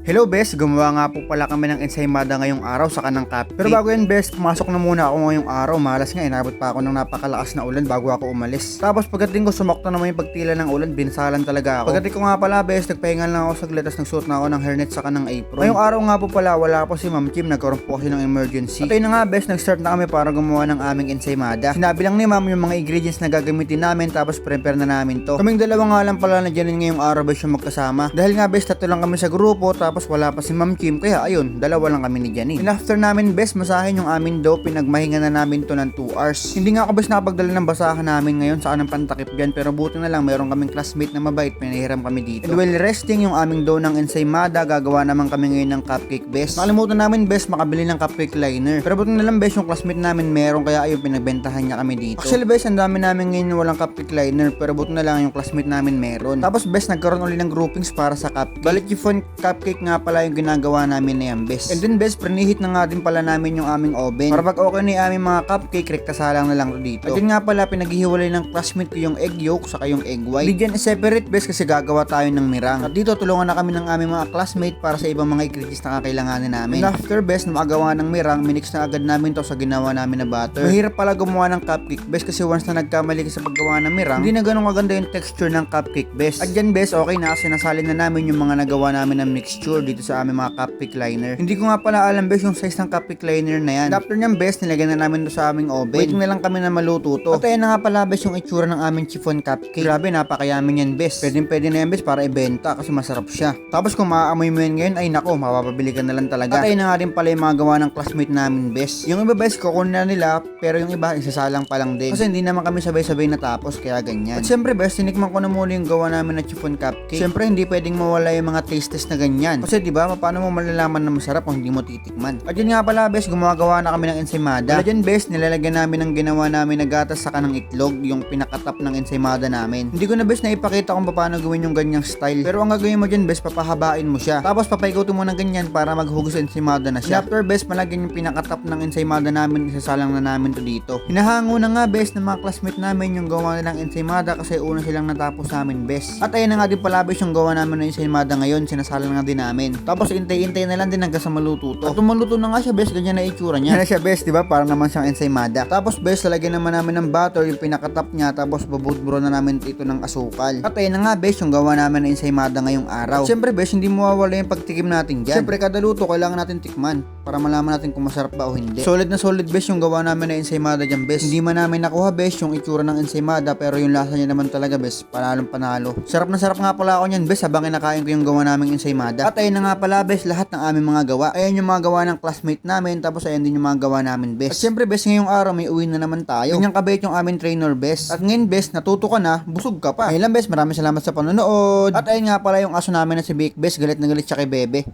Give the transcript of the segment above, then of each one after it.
Hello bes, gumawa nga po pala kami ng ensaymada ngayong araw sa kanang cupcake. Pero bago yan bes, pumasok na muna ako ngayong araw. Malas nga, inabot pa ako ng napakalakas na ulan bago ako umalis. Tapos pagdating ko, sumakto naman yung pagtila ng ulan, binsalan talaga ako. Pagdating ko nga pala bes, nagpahingal lang ako saglit, tapos nagsuot na ako ng hairnet sa kanang apron. Ngayong araw nga po pala, wala po si Ma'am Kim, nagkaroon po kasi ng emergency. At ayun na nga bes, nag-start na kami para gumawa ng aming ensaymada. Sinabi lang ni Ma'am yung mga ingredients na gagamitin namin, tapos prepare na namin to. Kaming dalawa nga lang pala na dyan ngayong araw bes yung magkasama. Dahil nga bes, tatlo lang kami sa grupo, tapos wala pa si Ma'am Kim, kaya ayun, dalawa lang kami ni Janine. And after namin bes masahin yung amin dough, pinagmahinga na namin to ng 2 hours. Hindi nga ako bes nakapagdala ng basahan namin ngayon sa kanang pantakip dyan, pero buti na lang meron kaming classmate na mabait, pinahiram kami dito. And while resting yung aming dough ng ensaymada, gagawa naman kami ngayon ng cupcake bes. Nakalimutan namin bes makabili ng cupcake liner, pero buti na lang bes yung classmate namin meron, kaya ayun, pinagbentahan niya kami dito. Actually bes, ang dami namin ngayon walang cupcake liner, pero buti na lang yung classmate namin meron. Tapos bes, nagkaroon ulit ng groupings para sa cupcake. Balik chiffon cupcake nga pala yung ginagawa namin na yan bes. And then bes, prenihit na nga din pala namin yung aming oven para pag okay na yung aming mga cupcake, rektasalang na lang to dito. At yun nga pala, pinaghihiwalay ng classmate ko yung egg yolk saka yung egg white. Hindi dyan separate bes kasi gagawa tayo ng mirang. At dito tulungan na kami ng aming mga classmate para sa ibang mga ingredients na kakailanganin namin. And after bes, na magawa ng mirang, minix na agad namin to sa ginawa namin na butter. Mahirap pala gumawa ng cupcake bes kasi once na nagkamali ka sa paggawa ng mirang, hindi na ganun kaganda yung texture ng cupcake bes. At dyan bes, okay na kasi nasalin na namin yung mga nagawa namin ng mixture dito sa aming mga cupcake liner. Hindi ko nga pala alam bes yung size ng cupcake liner na yan. After niyang bes, nilagyan na namin to sa aming oven. Waiting na lang kami na maluto to. At ayan na nga pala bes yung itsura ng aming chiffon cupcake. Grabe, napakayamin yan bes. Pwede na yan bes para ibenta kasi masarap siya. Tapos kung maaamoy mo yan ngayon, ay nako, mapapabili ka na lang talaga. At ayan na nga rin pala yung mga gawa ng classmate namin bes. Yung iba bes, kukunin na nila, pero yung iba, isasalang pa lang din. Kasi hindi naman kami sabay-sabay natapos, kaya ganyan. At syempre bes, tinikman ko na muna yung gawa namin na chiffon cupcake. Syempre hindi pwedeng mawala yung mga taste test na ganyan. Kasi diba, paano mo malalaman na masarap kung hindi mo titikman. At yun nga pala bes, gumagawa na kami ng ensaymada. Wala dyan bes, nilalagyan namin ng ginawa namin na gatas sa kanang itlog, yung pinakatap ng ensaymada namin. Hindi ko na bes na ipakita kung paano gawin yung ganyang style. Pero ang gagawin mo dyan bes, papahabain mo siya. Tapos papaikutin mo ng ganyan para maghugos sa ensaymada na siya. After bes, malagyan yung pinakatap ng ensaymada namin, isasalang na namin to dito. Hinahango na nga bes ng mga classmate namin yung gawa nilang ensaymada kasi una silang natapos namin bes. At ayun na nga din pala bes yung gawa namin ng ensaymada ngayon, sinasalang na din namin. Tapos intay-intay na lang din hanggang sa maluto to. At maluto na nga siya bes, ganyan na itsura niya. Yan na siya bes, di ba? Para naman siyang ensaymada. Tapos bes, lalagyan naman namin ng butter yung pinakatap niya, tapos babudburo na namin ito ng asukal. At ayun na nga bes, yung gawa namin ng ensaymada ngayong araw. At syempre bes, hindi mawawala yung pagtikim natin dyan. Syempre kada luto kailangan natin tikman para malaman natin kung masarap ba o hindi. Solid na solid bes yung gawa namin ng ensaymada dyan bes. Hindi man namin nakuha bes yung itsura ng ensaymada, pero yung lasa niya naman talaga bes, panalong panalo. Sarap na sarap nga pala ako niyan bes habang kinakain ko yung gawa naming ensaymada. At ayun na nga pala bes, lahat ng aming mga gawa. Ayan yung mga gawa ng classmate namin, tapos ayan din yung mga gawa namin bes. At syempre bes, ngayong araw may uwi na naman tayo. Ganyang kabait yung aming trainer bes. At ngayon bes, natuto ka na, busog ka pa. Ayun lang bes, maraming salamat sa panonood. At ayun nga pala yung aso namin na si Bake bes, galit na galit siya kay Bebe.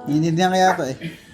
Hindi kaya to eh.